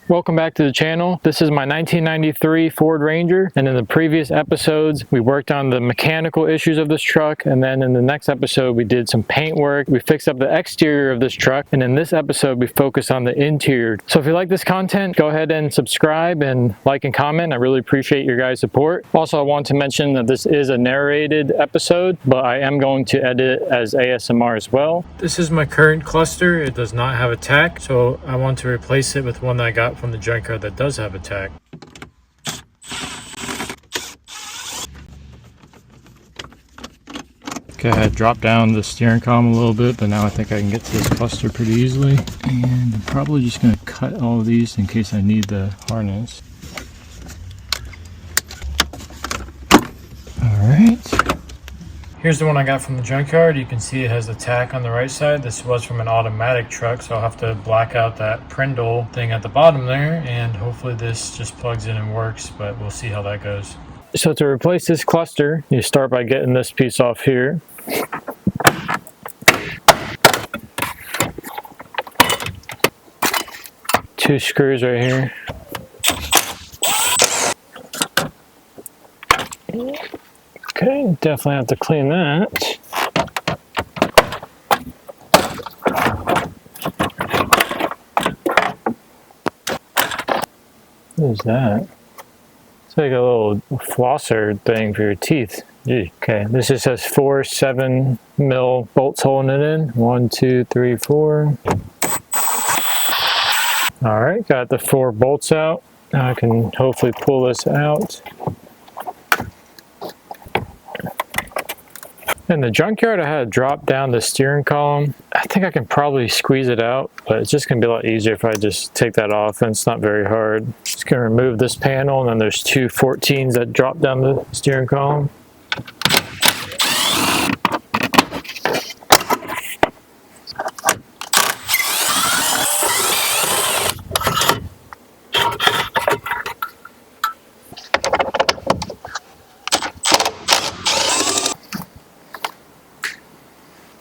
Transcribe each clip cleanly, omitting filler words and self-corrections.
Welcome back to the channel. This is my 1993 Ford Ranger, and in the previous episodes we worked on the mechanical issues of this truck, and then in the next episode we did some paint work. We fixed up the exterior of this truck, and in this episode we focused on the interior. So if you like this content, go ahead and subscribe and like and comment. I really appreciate your guys' support. Also, I want to mention that this is a narrated episode, but I am going to edit it as ASMR as well. This is my current cluster. It does not have a tach, so I want to replace it with one that I got from the junkyard that does have a tach. Okay, I dropped down the steering column a little bit, but now I think I can get to this cluster pretty easily. And I'm probably just going to cut all of these in case I need the harness. Alright. Here's the one I got from the junkyard. You can see it has the tach on the right side. This was from an automatic truck, so I'll have to black out that Prindle thing at the bottom there, and hopefully this just plugs in and works, but we'll see how that goes. So to replace this cluster, you start by getting this piece off here. Two screws right here. Okay, definitely have to clean that. What is that? It's like a little flosser thing for your teeth. Gee. Okay, this just has 4 7mm bolts holding it in. 1, 2, 3, 4. All right, got the 4 bolts out. Now I can hopefully pull this out. In the junkyard, I had to drop down the steering column. I think I can probably squeeze it out, but it's just gonna be a lot easier if I just take that off, and it's not very hard. Just gonna remove this panel, and then there's 2 14s that drop down the steering column.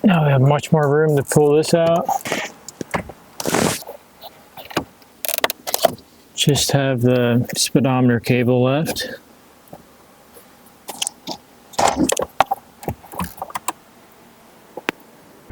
Now we have much more room to pull this out. Just have the speedometer cable left.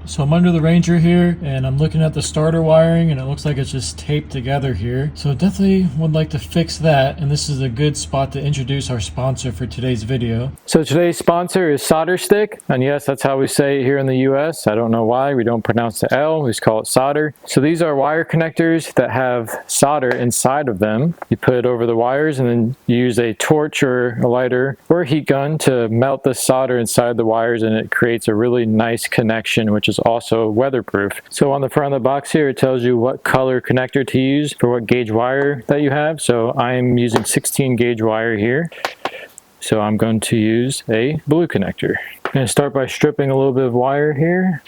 So I'm under the Ranger here, and I'm looking at the starter wiring, and it looks like it's just taped together here. So definitely would like to fix that, and this is a good spot to introduce our sponsor for today's video. So today's sponsor is Solder Stick, and yes, that's how we say it here in the US. I don't know why we don't pronounce the L, we just call it solder. So these are wire connectors that have solder inside of them. You put it over the wires, and then you use a torch or a lighter or a heat gun to melt the solder inside the wires, and it creates a really nice connection, which is also weatherproof. So on the front of the box here, it tells you what color connector to use for what gauge wire that you have. So I'm using 16 gauge wire here. So I'm going to use a blue connector. I'm going to start by stripping a little bit of wire here.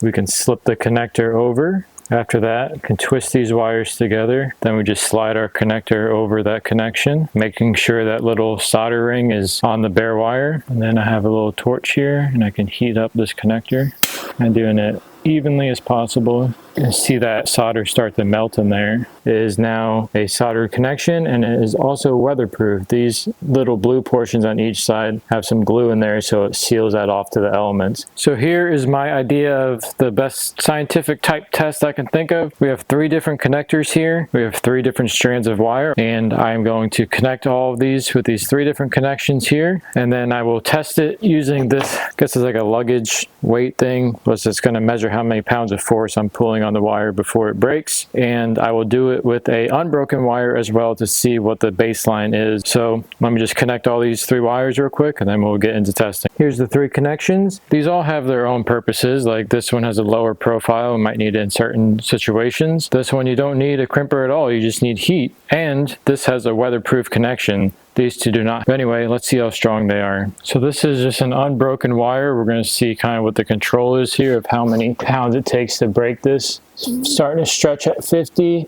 We can slip the connector over. After that, we can twist these wires together. Then we just slide our connector over that connection, making sure that little solder ring is on the bare wire. And then I have a little torch here, and I can heat up this connector. I'm doing it evenly as possible. You see that solder start to melt in there. It is now a soldered connection, and it is also weatherproof. These little blue portions on each side have some glue in there, so it seals that off to the elements. So here is my idea of the best scientific type test I can think of. We have 3 different connectors here. We have 3 different strands of wire, and I'm going to connect all of these with these 3 different connections here, and then I will test it using this, I guess it's like a luggage weight thing, but it's going to measure how many pounds of force I'm pulling on the wire before it breaks, and I will do it with a unbroken wire as well to see what the baseline is. So let me just connect all these 3 wires real quick, and then we'll get into testing. Here's the 3 connections. These all have their own purposes. Like this one has a lower profile and might need it in certain situations. This one you don't need a crimper at all, you just need heat, and this has a weatherproof connection. These 2 do not. But anyway, let's see how strong they are. So this is just an unbroken wire. We're going to see kind of what the control is here of how many pounds it takes to break this. Starting to stretch at 50.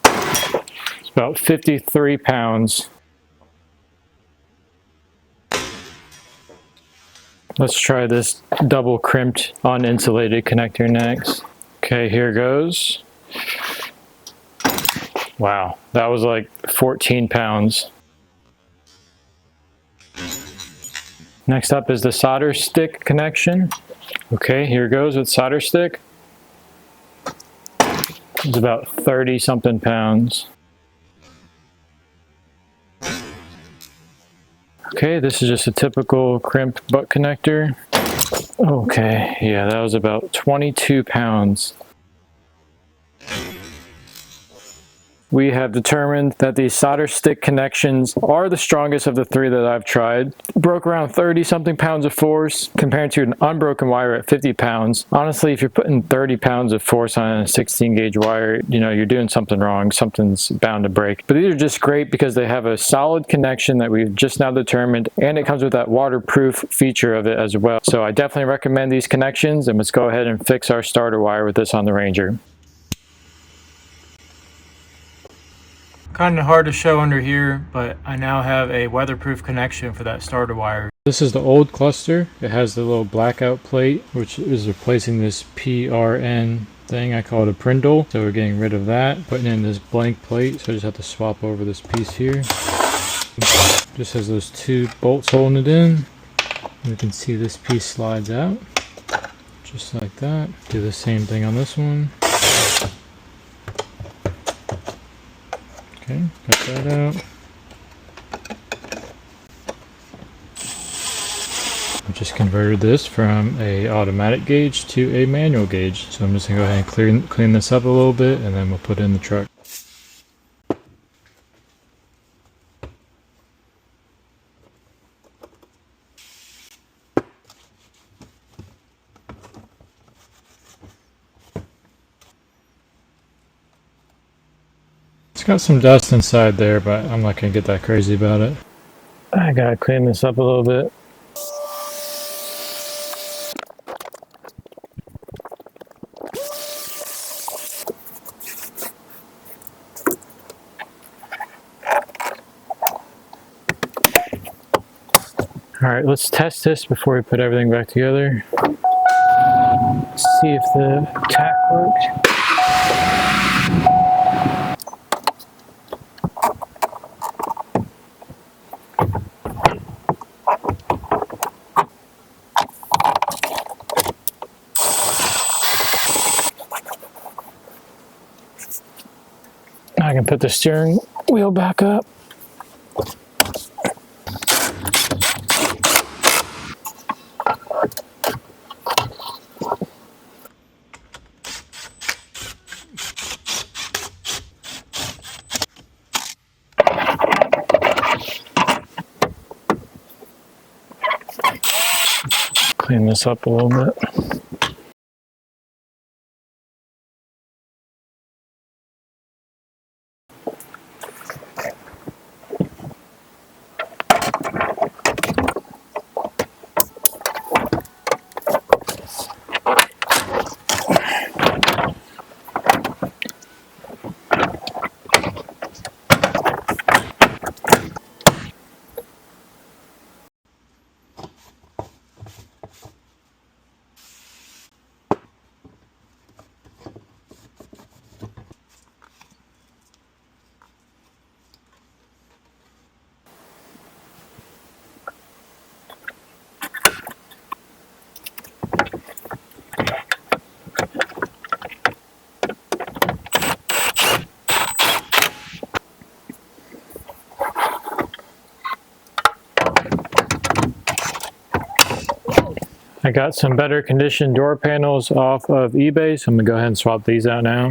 It's about 53 pounds. Let's try this double crimped uninsulated connector next. Okay, here goes. Wow, that was like 14 pounds. Next up is the solder stick connection. Okay, here goes with solder stick. It's about 30 something pounds. Okay, this is just a typical crimp butt connector. Okay, yeah, that was about 22 pounds. We have determined that these solder stick connections are the strongest of the three that I've tried. Broke around 30 something pounds of force compared to an unbroken wire at 50 pounds. Honestly, if you're putting 30 pounds of force on a 16 gauge wire, you know, you're doing something wrong. Something's bound to break. But these are just great because they have a solid connection that we've just now determined, and it comes with that waterproof feature of it as well. So I definitely recommend these connections, and let's go ahead and fix our starter wire with this on the Ranger. Kind of hard to show under here, but I now have a weatherproof connection for that starter wire. This is the old cluster. It has the little blackout plate, which is replacing this PRN thing. I call it a Prindle. So we're getting rid of that, putting in this blank plate. So I just have to swap over this piece here. Just has those two bolts holding it in. You can see this piece slides out, just like that. Do the same thing on this one. Okay, cut that out. I just converted this from a automatic gauge to a manual gauge. So I'm just gonna go ahead and clean this up a little bit, and then we'll put it in the truck. It's got some dust inside there, but I'm not going to get that crazy about it. I gotta clean this up a little bit. Alright, let's test this before we put everything back together. See if the tack works. I can put the steering wheel back up. Clean this up a little bit. I got some better conditioned door panels off of eBay, so I'm gonna go ahead and swap these out now.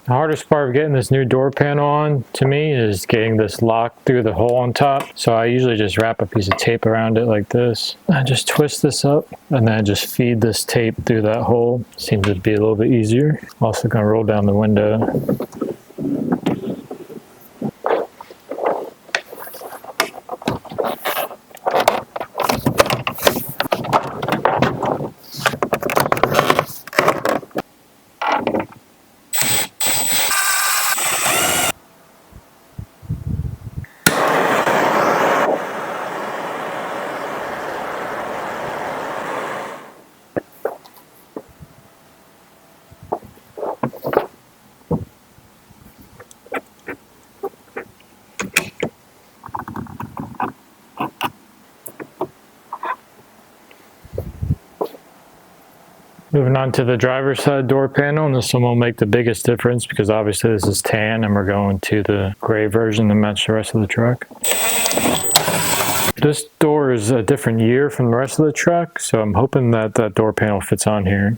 The hardest part of getting this new door panel on, to me, is getting this lock through the hole on top. So I usually just wrap a piece of tape around it like this. I just twist this up and then just feed this tape through that hole. Seems to be a little bit easier. Also gonna roll down the window. Moving on to the driver's side door panel, and this one will make the biggest difference because obviously this is tan and we're going to the gray version to match the rest of the truck. This door is a different year from the rest of the truck, so I'm hoping that that door panel fits on here.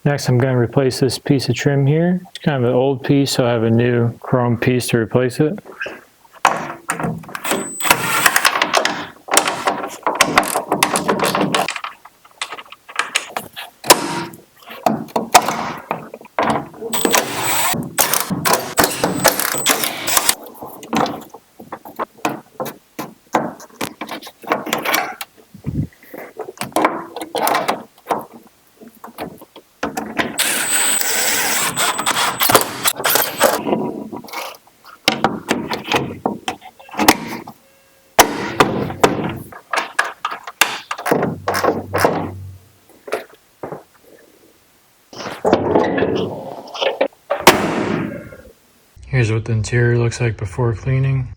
Next, I'm going to replace this piece of trim here. It's kind of an old piece, so I have a new chrome piece to replace it. Here's what the interior looks like before cleaning.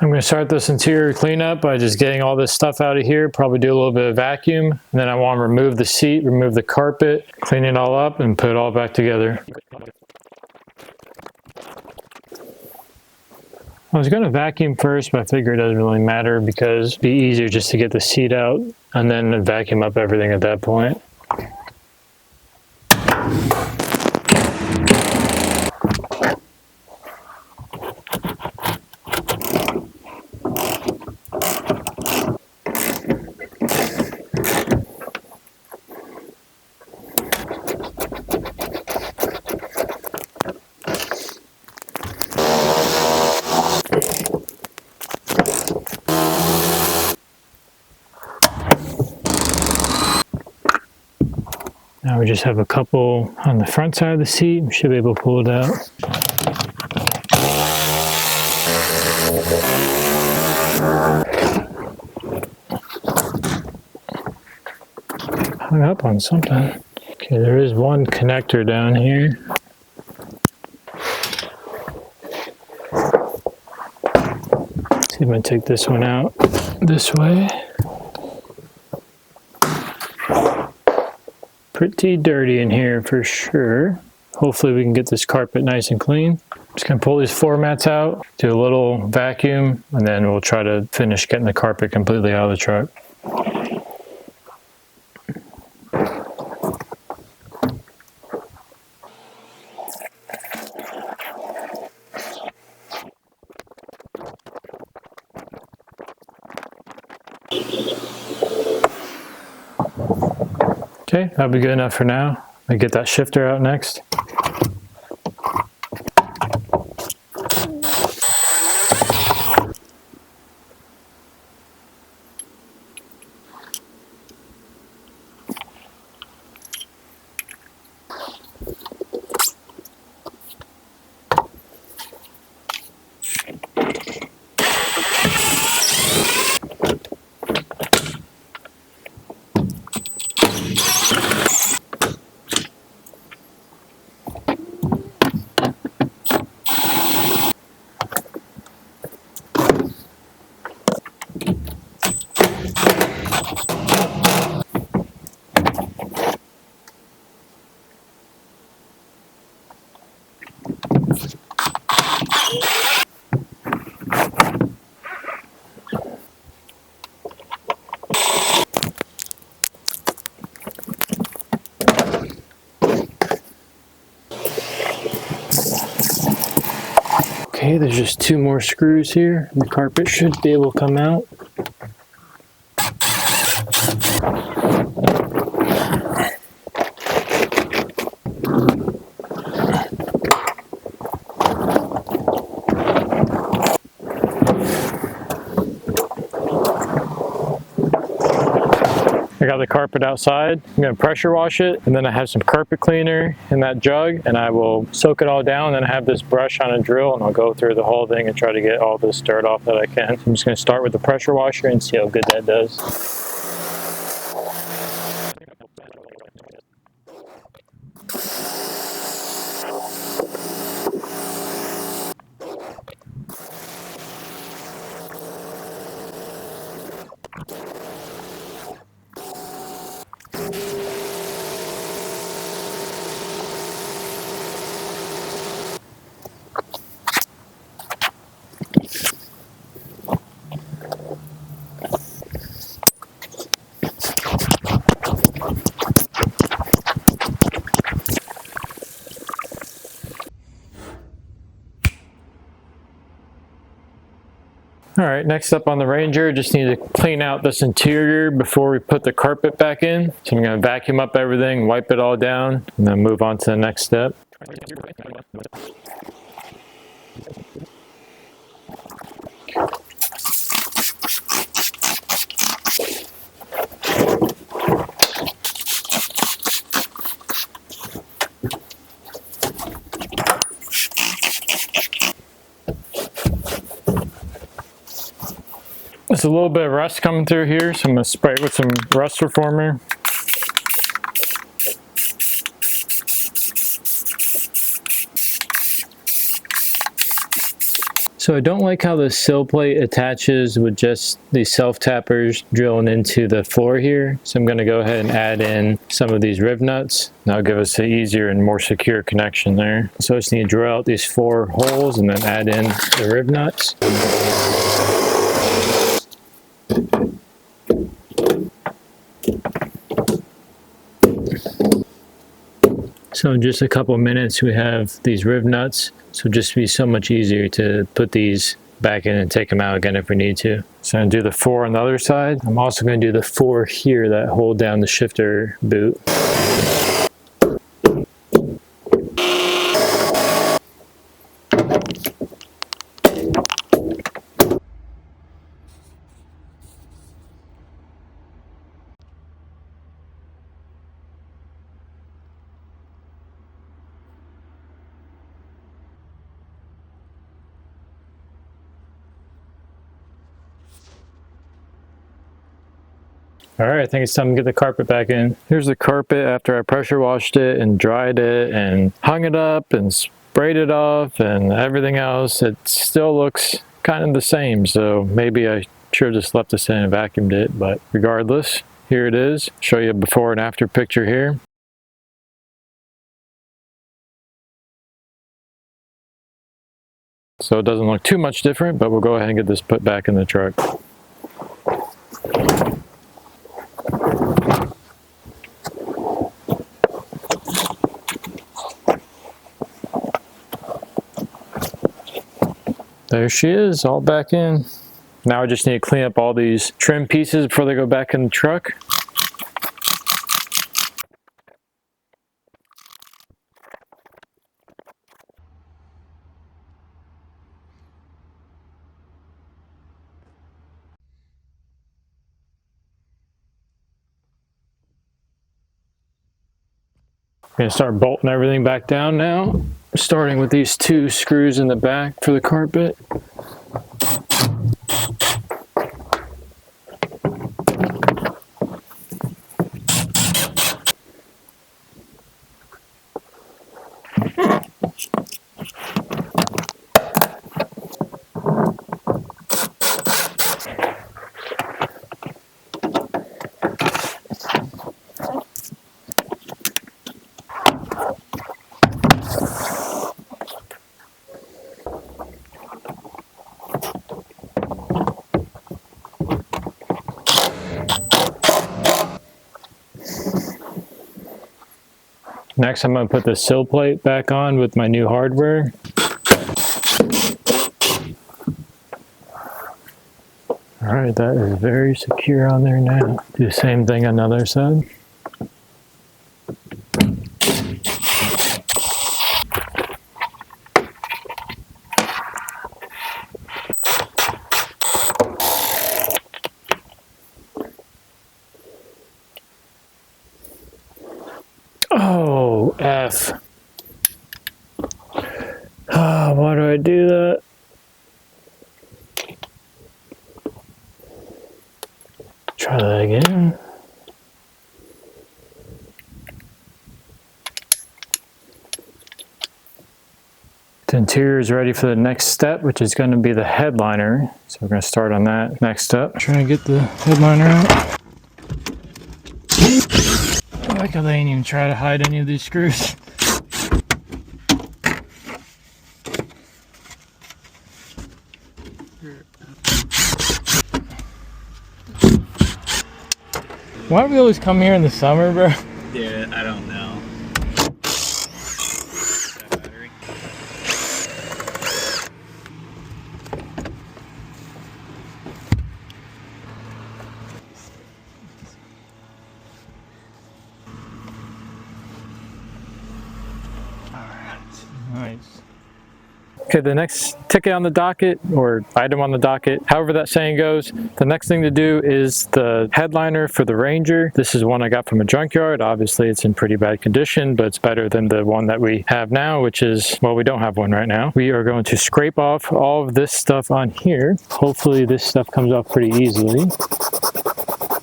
I'm going to start this interior cleanup by just getting all this stuff out of here, probably do a little bit of vacuum, and then I want to remove the seat, remove the carpet, clean it all up, and put it all back together. I was going to vacuum first, but I figured it doesn't really matter because it'd be easier just to get the seat out and then vacuum up everything at that point. Now we just have a couple on the front side of the seat. We should be able to pull it out. Hung up on something. Okay, there is one connector down here. See if I can take this one out this way. Pretty dirty in here for sure. Hopefully we can get this carpet nice and clean. Just gonna pull these floor mats out, do a little vacuum, and then we'll try to finish getting the carpet completely out of the truck. Okay, that'll be good enough for now. I'll get that shifter out next. Okay, there's just 2 more screws here. The carpet should be able to come out. I got the carpet outside. I'm gonna pressure wash it, and then I have some carpet cleaner in that jug, and I will soak it all down. Then I have this brush on a drill, and I'll go through the whole thing and try to get all this dirt off that I can. So I'm just gonna start with the pressure washer and see how good that does. All right, next up on the Ranger, just need to clean out this interior before we put the carpet back in. So I'm gonna vacuum up everything, wipe it all down, and then move on to the next step. There's a little bit of rust coming through here, so I'm going to spray it with some rust reformer. So I don't like how the sill plate attaches with just these self-tappers drilling into the floor here. So I'm going to go ahead and add in some of these rib nuts. That'll give us an easier and more secure connection there. So I just need to drill out these 4 holes and then add in the rib nuts. So in just a couple of minutes we have these rib nuts, so it'll just be so much easier to put these back in and take them out again if we need to. So I'm going to do the 4 on the other side. I'm also going to do the 4 here that hold down the shifter boot. All right, I think it's time to get the carpet back in. Here's the carpet after I pressure washed it and dried it and hung it up and sprayed it off and everything else. It still looks kind of the same, so maybe I should have just left this in and vacuumed it, but regardless, here it is. Show you a before and after picture here. So it doesn't look too much different, but we'll go ahead and get this put back in the truck. There she is, all back in. Now I just need to clean up all these trim pieces before they go back in the truck. I'm gonna start bolting everything back down now, starting with these 2 screws in the back for the carpet. Next, I'm going to put the sill plate back on with my new hardware. All right, that is very secure on there now. Do the same thing on the other side. Oh, F. Why do I do that? Try that again. The interior is ready for the next step, which is going to be the headliner. So we're going to start on that next up. Trying to get the headliner out. I like how they ain't even try to hide any of these screws. Why do we always come here in the summer, bro? Yeah, I don't know. That battery. Alright. Nice. Okay, the next ticket on the docket, or item on the docket, however that saying goes, the next thing to do is the headliner for the Ranger. This is one I got from a junkyard. Obviously, it's in pretty bad condition, but it's better than the one that we have now, which is, well, we don't have one right now. We are going to scrape off all of this stuff on here. Hopefully, this stuff comes off pretty easily.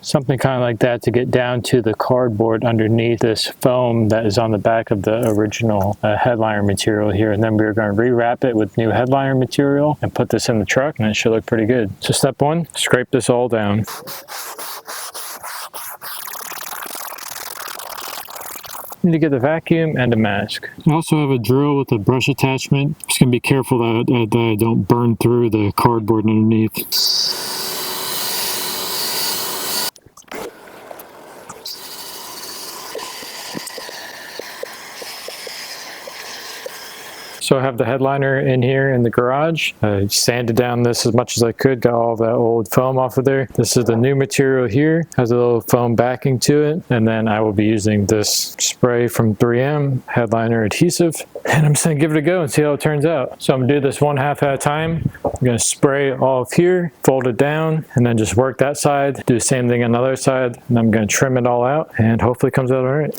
Something kind of like that to get down to the cardboard underneath this foam that is on the back of the original headliner material here. And then we're going to rewrap it with new headliner material and put this in the truck, and it should look pretty good. So step one, scrape this all down. Need to get the vacuum and a mask. I also have a drill with a brush attachment. Just going to be careful that I don't burn through the cardboard underneath. So I have the headliner in here in the garage. I sanded down this as much as I could, got all that old foam off of there. This is the new material here, has a little foam backing to it. And then I will be using this spray from 3M, headliner adhesive. And I'm just gonna give it a go and see how it turns out. So I'm gonna do this 1/2 at a time. I'm gonna spray all of here, fold it down, and then just work that side. Do the same thing on the other side. And I'm gonna trim it all out and hopefully it comes out all right.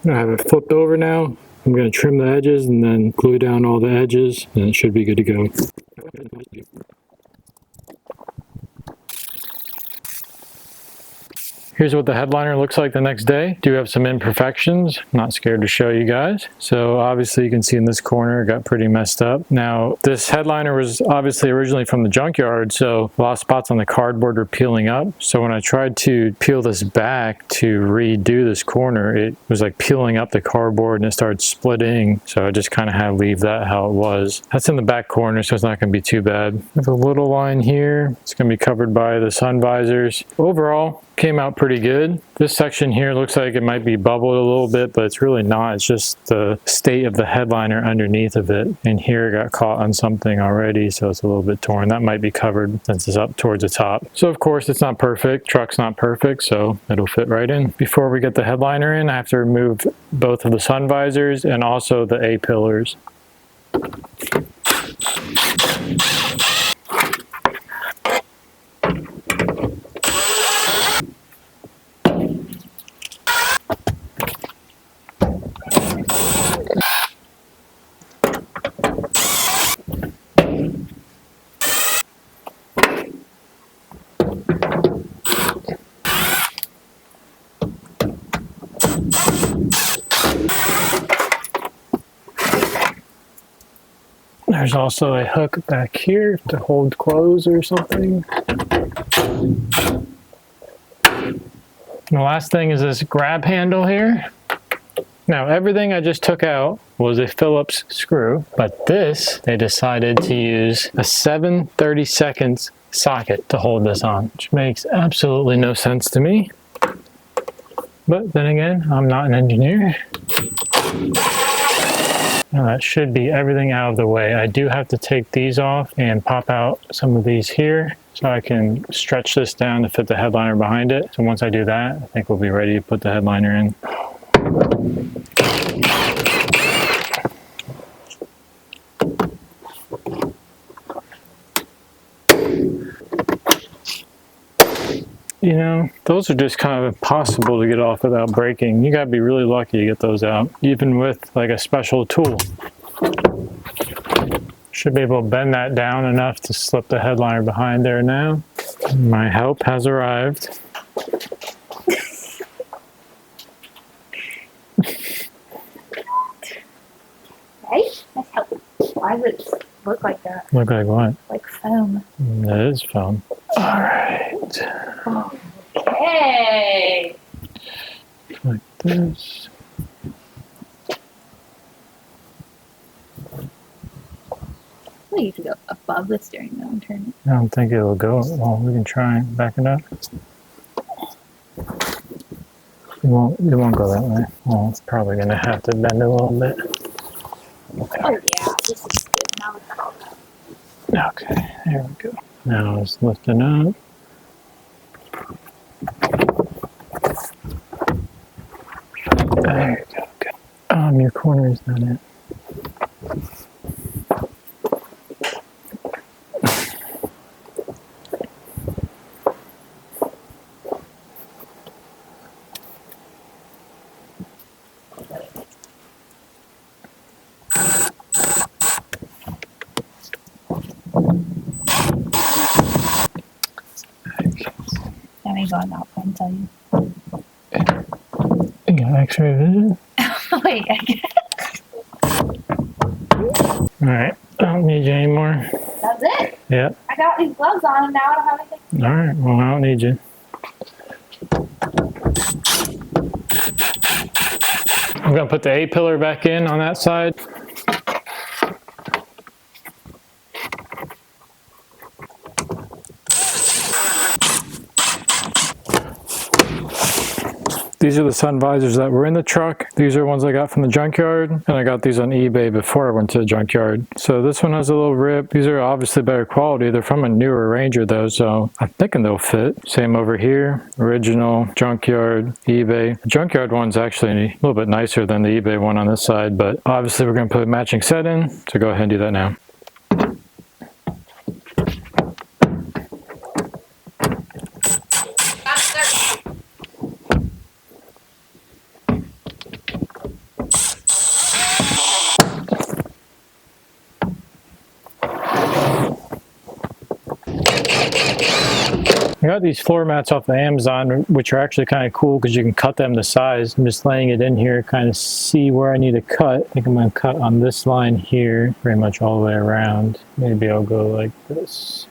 I have it flipped over now. I'm going to trim the edges and then glue down all the edges, and it should be good to go. Here's what the headliner looks like the next day. Do have some imperfections. Not scared to show you guys. So obviously you can see in this corner it got pretty messed up. Now this headliner was obviously originally from the junkyard, so a lot of spots on the cardboard were peeling up. So when I tried to peel this back to redo this corner, it was like peeling up the cardboard and it started splitting. So I just kind of had to leave that how it was. That's in the back corner, so it's not going to be too bad. I have a little line here. It's going to be covered by the sun visors. Overall, came out pretty good. This section here looks like it might be bubbled a little bit, but it's really not. It's just the state of the headliner underneath of it. And here it got caught on something already, so it's a little bit torn. That might be covered since it's up towards the top. So of course it's not perfect. Truck's not perfect, so it'll fit right in. Before we get the headliner in, I have to remove both of the sun visors and also the A-pillars. There's also a hook back here to hold clothes or something. And the last thing is this grab handle here. Now everything I just took out was a Phillips screw, but this, they decided to use a 7/32 socket to hold this on, which makes absolutely no sense to me. But then again, I'm not an engineer. Now that should be everything out of the way. I do have to take these off and pop out some of these here so I can stretch this down to fit the headliner behind it. So once I do that, I think we'll be ready to put the headliner in. You know, those are just kind of impossible to get off without breaking. You gotta be really lucky to get those out, even with like a special tool. Should be able to bend that down enough to slip the headliner behind there now. My help has arrived. Right? That's how. Why would it look like that? Look like what? Like foam. That is foam. All right. Okay. Like this. Well, you could go above the steering wheel and turn it. I don't think it'll go. Well, we can try back it up. It won't go that way. Well, it's probably going to have to bend a little bit. Okay. Oh yeah, this is good. Now we got all that. Okay, there we go. Now it's lifting up. There you go. Good. Your corner is not it. Let me go on that one and tell you. You got X-ray vision? Wait, I guess. Alright, I don't need you anymore. That's it? Yep. I got these gloves on and now I don't have anything. Alright, well, I don't need you. I'm going to put the A-pillar back in on that side. These are the sun visors that were in the truck. These are ones I got from the junkyard, and I got these on eBay before I went to the junkyard. So this one has a little rip. These are obviously better quality. They're from a newer Ranger though, so I'm thinking they'll fit. Same over here, original, junkyard, eBay. The junkyard one's actually a little bit nicer than the eBay one on this side, but obviously we're gonna put a matching set in, so go ahead and do that now. I got these floor mats off the Amazon, which are actually kind of cool because you can cut them to size. I'm just laying it in here, kind of see where I need to cut. I think I'm going to cut on this line here, pretty much all the way around. Maybe I'll go like this.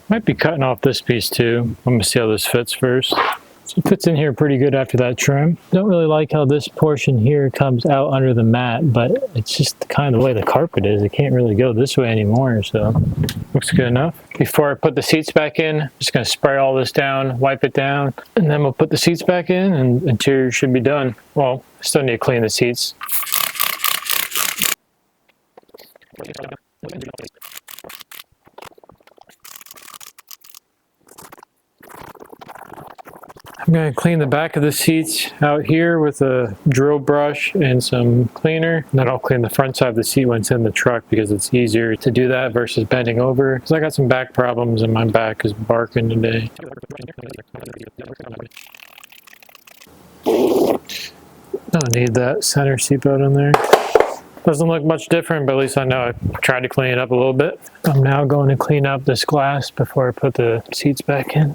Might be cutting off this piece too. I'm gonna see how this fits first. So it fits in here pretty good after that trim. Don't really like how this portion here comes out under the mat, but it's just kind of the way the carpet is. It can't really go this way anymore, so looks good enough. Before I put the seats back in, I'm just gonna spray all this down, wipe it down, and then we'll put the seats back in and interior should be done. Well, I still need to clean the seats. I'm going to clean the back of the seats out here with a drill brush and some cleaner. And then I'll clean the front side of the seat when it's in the truck because it's easier to do that versus bending over. Because I got some back problems and my back is barking today. Don't need that center seatbelt in there. Doesn't look much different, but at least I know I tried to clean it up a little bit. I'm now going to clean up this glass before I put the seats back in.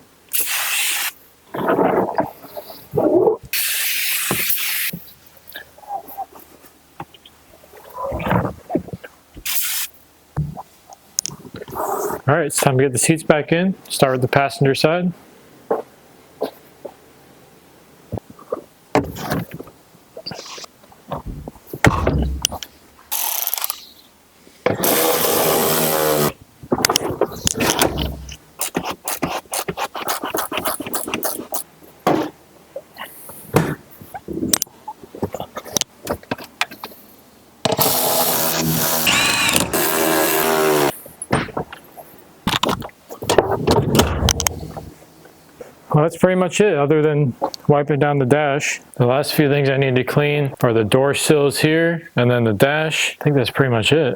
All right, it's time to get the seats back in. Start with the passenger side. Well, that's pretty much it, other than wiping down the dash. The last few things I need to clean are the door sills here, and then the dash. I think that's pretty much it.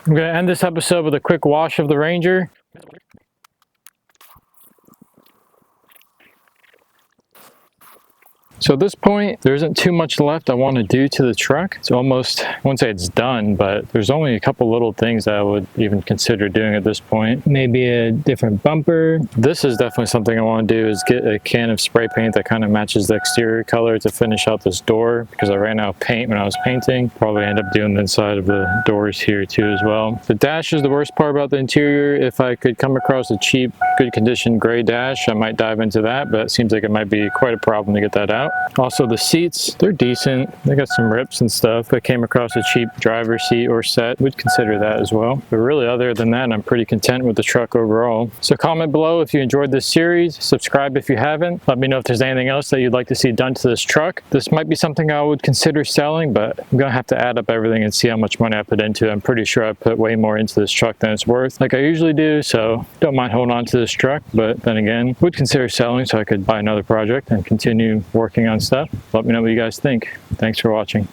I'm going to end this episode with a quick wash of the Ranger. So at this point, there isn't too much left I want to do to the truck. It's almost, I wouldn't say it's done, but there's only a couple little things that I would even consider doing at this point. Maybe a different bumper. This is definitely something I want to do, is get a can of spray paint that kind of matches the exterior color to finish out this door, because I ran out of paint when I was painting. Probably end up doing the inside of the doors here too as well. The dash is the worst part about the interior. If I could come across a cheap, good condition gray dash, I might dive into that, but it seems like it might be quite a problem to get that out. Also, the seats, they're decent. They got some rips and stuff. If I came across a cheap driver's seat or set, would consider that as well. But really, other than that, I'm pretty content with the truck overall. So comment below if you enjoyed this series. Subscribe if you haven't. Let me know if there's anything else that you'd like to see done to this truck. This might be something I would consider selling, but I'm gonna have to add up everything and see how much money I put into it. I'm pretty sure I put way more into this truck than it's worth, like I usually do, so don't mind holding on to this truck, but then again, would consider selling so I could buy another project and continue working on stuff. Let me know what you guys think. Thanks for watching.